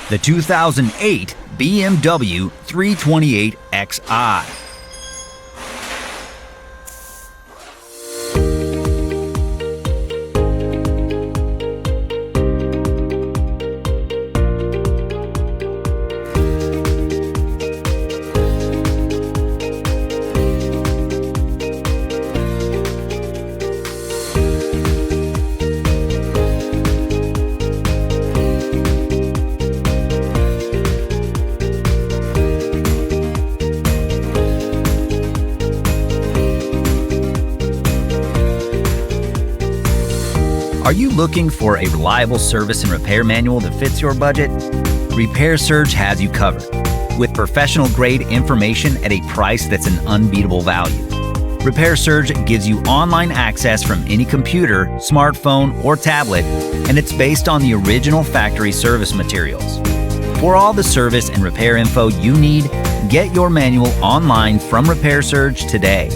the 2008 BMW 328xi. Are you looking for a reliable service and repair manual that fits your budget? Repair Surge has you covered, with professional-grade information at a price that's an unbeatable value. Repair Surge gives you online access from any computer, smartphone, or tablet, and it's based on the original factory service materials. For all the service and repair info you need, get your manual online from Repair Surge today.